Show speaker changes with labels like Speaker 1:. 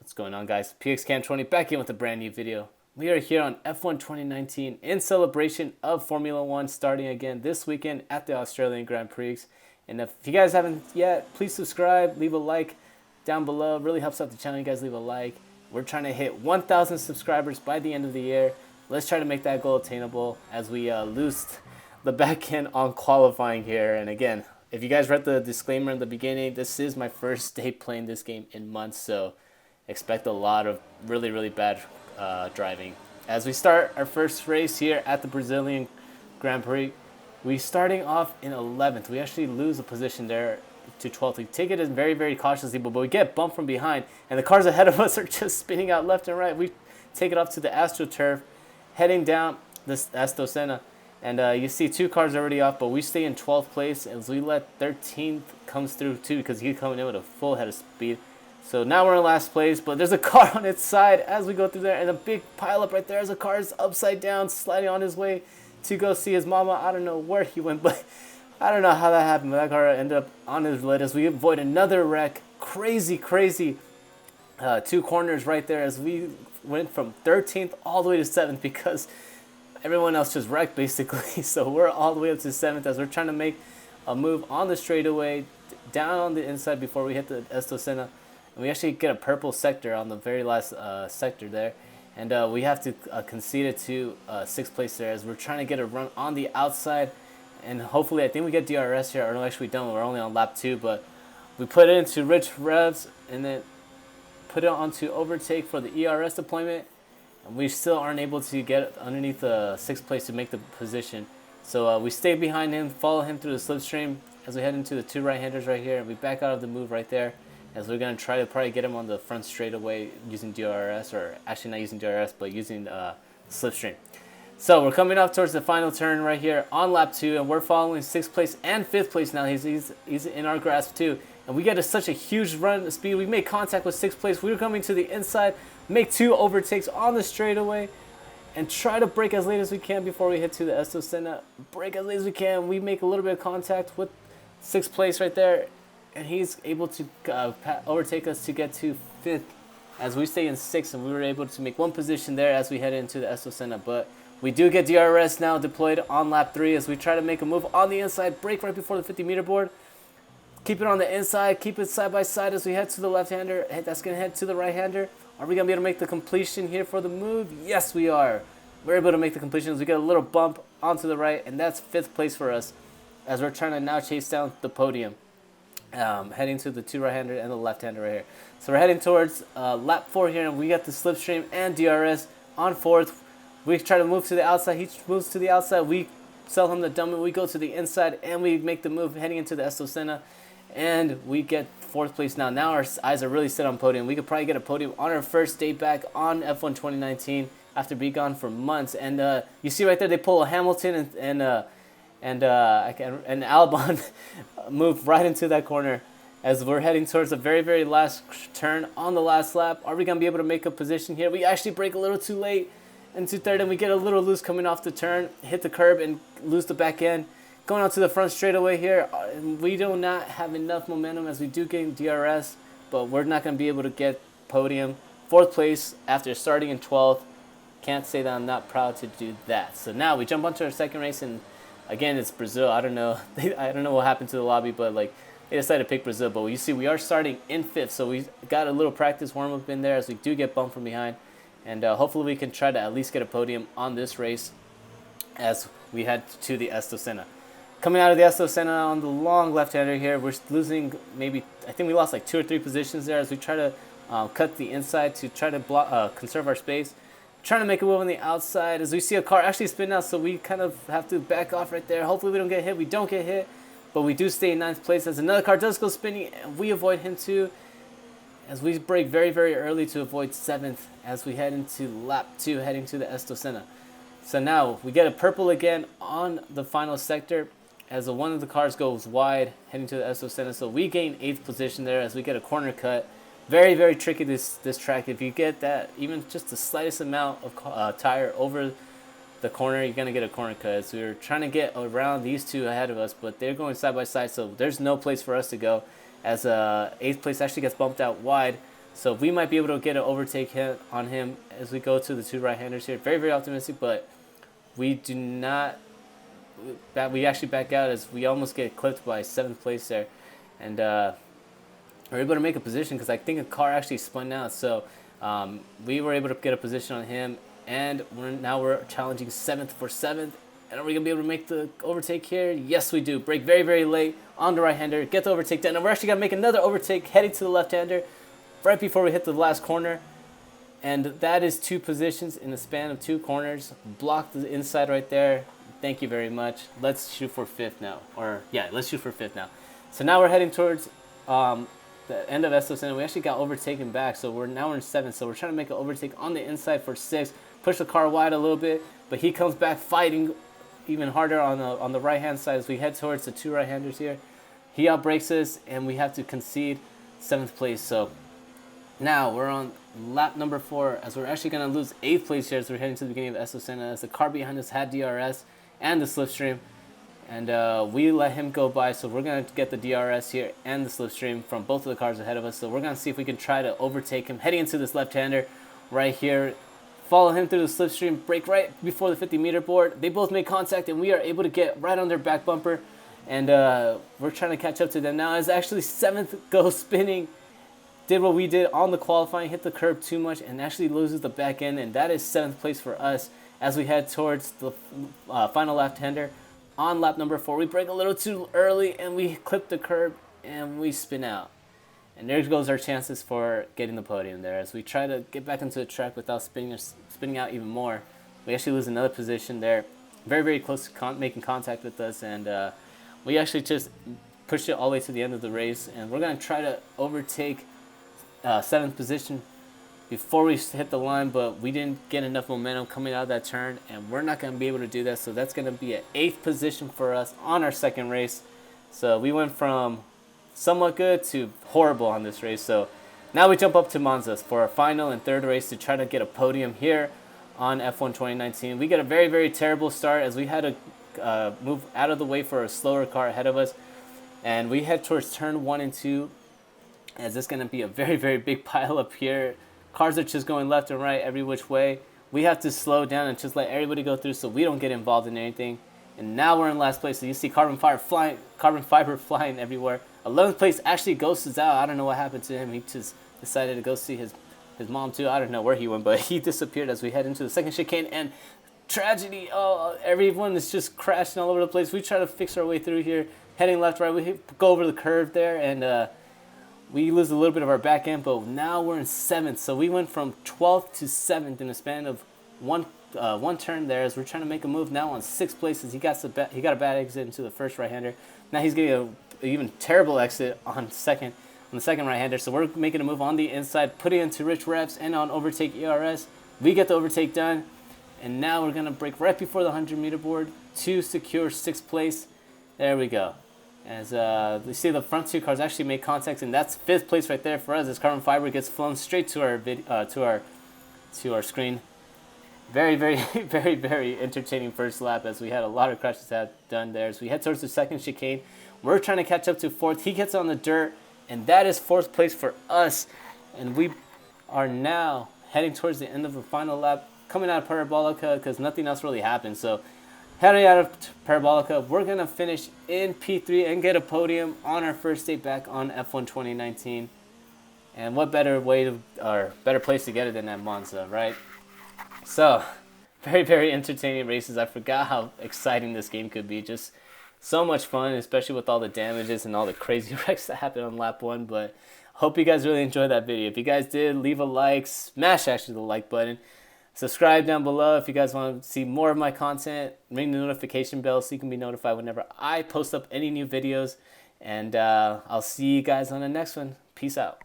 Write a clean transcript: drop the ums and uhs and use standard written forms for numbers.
Speaker 1: What's going on, guys? PXCam20 back in with a brand new video. We are here on F1 2019 in celebration of Formula 1 starting again this weekend at the Australian Grand Prix. And if you guys haven't yet, please subscribe, leave a like down below. It really helps out the channel. You guys leave a like. We're trying to hit 1,000 subscribers by the end of the year. Let's try to make that goal attainable as we lose the back end on qualifying here. And again, if you guys read the disclaimer in the beginning, this is my first day playing this game in months, so expect a lot of really bad driving. As we start our first race here at the Brazilian Grand Prix, we starting off in 11th. We actually lose a position there to 12th. We take it very cautiously, but we get bumped from behind, and the cars ahead of us are just spinning out left and right. We take it off to the AstroTurf, heading down this Astocena, and you see two cars already off, but we stay in 12th place as we let 13th comes through too because he's coming in with a full head of speed. So now we're in last place, but there's a car on its side as we go through there, and a big pileup right there as a car is upside down, sliding on his way to go see his mama. I don't know where he went, but I don't know how that happened, but that car ended up on his lid as we avoid another wreck. Crazy two corners right there as we went from 13th all the way to 7th because everyone else just wrecked basically. So we're all the way up to 7th as we're trying to make a move on the straightaway down on the inside before we hit the Estocena. And we actually get a purple sector on the very last sector there. And we have to concede it to 6th place there as we're trying to get a run on the outside. And hopefully, I think we get DRS here. Or no, actually we don't. We're only on lap 2. But we put it into rich revs and then put it onto overtake for the ERS deployment. And we still aren't able to get underneath the 6th place to make the position. So we stay behind him, follow him through the slipstream as we head into the two right-handers right here. And we back out of the move right there as we're going to try to probably get him on the front straightaway using DRS, or actually not using DRS, but using slipstream. So we're coming up towards the final turn right here on lap 2, and we're following 6th place and 5th place now. He's in our grasp too. And we get such a huge run speed. We make contact with 6th place. We're coming to the inside, make 2 overtakes on the straightaway, and try to brake as late as we can before we hit to the Estocena. Brake as late as we can. We make a little bit of contact with 6th place right there, and he's able to overtake us to get to 5th as we stay in 6th, and we were able to make one position there as we head into the Estocena. But we do get DRS now deployed on lap 3 as we try to make a move on the inside, brake right before the 50-meter board. Keep it on the inside, keep it side by side as we head to the left-hander. That's going to head to the right-hander. Are we going to be able to make the completion here for the move? Yes, we are. We're able to make the completion as we get a little bump onto the right, and that's 5th place for us as we're trying to now chase down the podium. Heading to the two right-hander and the left-hander right here. So we're heading towards lap 4 here, and we got the slipstream and DRS on 4th. We try to move to the outside. He moves to the outside. We sell him the dummy. We go to the inside, and we make the move heading into the Estocena. And we get 4th place now. Now our eyes are really set on podium. We could probably get a podium on our first day back on F1 2019 after being gone for months. And you see right there, they pull a Hamilton and Albon move right into that corner as we're heading towards the very last turn on the last lap. Are we going to be able to make a position here? We actually brake a little too late into 3rd, and we get a little loose coming off the turn, hit the curb, and lose the back end. Going on to the front straightaway here, we do not have enough momentum as we do gain DRS, but we're not going to be able to get podium. 4th place after starting in 12th. Can't say that I'm not proud to do that. So now we jump onto our second race, and again, it's Brazil. I don't know. I don't know what happened to the lobby, but like they decided to pick Brazil. But you see, we are starting in 5th, so we got a little practice warm-up in there as we do get bumped from behind. And hopefully we can try to at least get a podium on this race as we head to the Estocena. Coming out of the Estocena on the long left-hander here, we're losing maybe, I think we lost like 2 or 3 positions there as we try to cut the inside to try to block, conserve our space. Trying to make a move on the outside as we see a car actually spin out, so we kind of have to back off right there. Hopefully we don't get hit. We don't get hit, but we do stay in 9th place as another car does go spinning, and we avoid him too as we brake very early to avoid 7th as we head into lap 2 heading to the Estocena. So now we get a purple again on the final sector as one of the cars goes wide heading to the Estocena. So we gain 8th position there as we get a corner cut. Very tricky this track. If you get that even just the slightest amount of tire over the corner, you're gonna get a corner cut. So we're trying to get around these two ahead of us, but they're going side by side, so there's no place for us to go as 8th place actually gets bumped out wide. So we might be able to get an overtake hit on him as we go to the 2 right-handers here. Very, very optimistic, but we do not. We actually back out as we almost get clipped by 7th place there, and we're able to make a position because I think a car actually spun out. So we were able to get a position on him, and now we're challenging 7th for 7th. And are we going to be able to make the overtake here? Yes, we do. Brake very, very late on the right-hander. Get the overtake done. And we're actually going to make another overtake heading to the left-hander right before we hit the last corner. And that is 2 positions in the span of 2 corners. Block the inside right there. Thank you very much. Let's shoot for 5th now. Let's shoot for 5th now. So now we're heading towards the end of Esso Center. We actually got overtaken back. So we're in 7th. So we're trying to make an overtake on the inside for 6th. Push the car wide a little bit. But he comes back fighting even harder on the right-hand side as we head towards the 2 right-handers here. He outbrakes us, and we have to concede 7th place. So now we're on lap number 4, as we're actually going to lose 8th place here as we're heading to the beginning of Esso Senna, as the car behind us had DRS and the slipstream. And we let him go by, so we're going to get the DRS here and the slipstream from both of the cars ahead of us. So we're going to see if we can try to overtake him heading into this left-hander right here. Follow him through the slipstream, brake right before the 50-meter board. They both make contact, and we are able to get right on their back bumper. And we're trying to catch up to them now. As actually 7th goes spinning, did what we did on the qualifying, hit the curb too much, and actually loses the back end. And that is 7th place for us as we head towards the final left-hander. On lap number 4, we brake a little too early, and we clip the curb, and we spin out. And there goes our chances for getting the podium there. As we try to get back into the track without spinning out even more, we actually lose another position there. Very, very close to making contact with us. And we actually just pushed it all the way to the end of the race. And we're going to try to overtake 7th position before we hit the line. But we didn't get enough momentum coming out of that turn. And we're not going to be able to do that. So that's going to be an 8th position for us on our second race. So we went from somewhat good to horrible on this race. So now we jump up to Monza for our final and 3rd race to try to get a podium here on F1 2019. We get a very, very terrible start as we had to move out of the way for a slower car ahead of us. And we head towards turn 1 and 2, as it's going to be a very, very big pile up here. Cars are just going left and right every which way. We have to slow down and just let everybody go through so we don't get involved in anything. And now we're in last place. So you see carbon fiber flying everywhere. 11th place actually ghosts us out. I don't know what happened to him. He just decided to go see his mom too. I don't know where he went, but he disappeared as we head into the second chicane. And tragedy. Oh, everyone is just crashing all over the place. We try to fix our way through here, heading left, right. We go over the curve there, and we lose a little bit of our back end. But now we're in 7th. So we went from 12th to 7th in a span of one turn there, as we're trying to make a move now on 6th places. He got a bad exit into the first right-hander. Now he's getting an even terrible exit on the second right-hander. So we're making a move on the inside, putting into rich reps and on overtake ERS. We get the overtake done, and now we're gonna brake right before the 100-meter board to secure 6th place. There we go. As you see, the front 2 cars actually make contact, and that's 5th place right there for us. As carbon fiber gets flown straight to our screen. Very, very, very, very entertaining first lap, as we had a lot of crashes done there. As we head towards the second chicane, we're trying to catch up to 4th. He gets on the dirt, and that is 4th place for us. And we are now heading towards the end of the final lap, coming out of Parabolica because nothing else really happened. So heading out of Parabolica, we're going to finish in P3 and get a podium on our first day back on F1 2019. And what better place to get it than at Monza, right? So, very, very entertaining races. I forgot how exciting this game could be. Just so much fun, especially with all the damages and all the crazy wrecks that happened on lap 1. But hope you guys really enjoyed that video. If you guys did, leave a like. Smash actually the like button. Subscribe down below if you guys want to see more of my content. Ring the notification bell so you can be notified whenever I post up any new videos. And I'll see you guys on the next one. Peace out.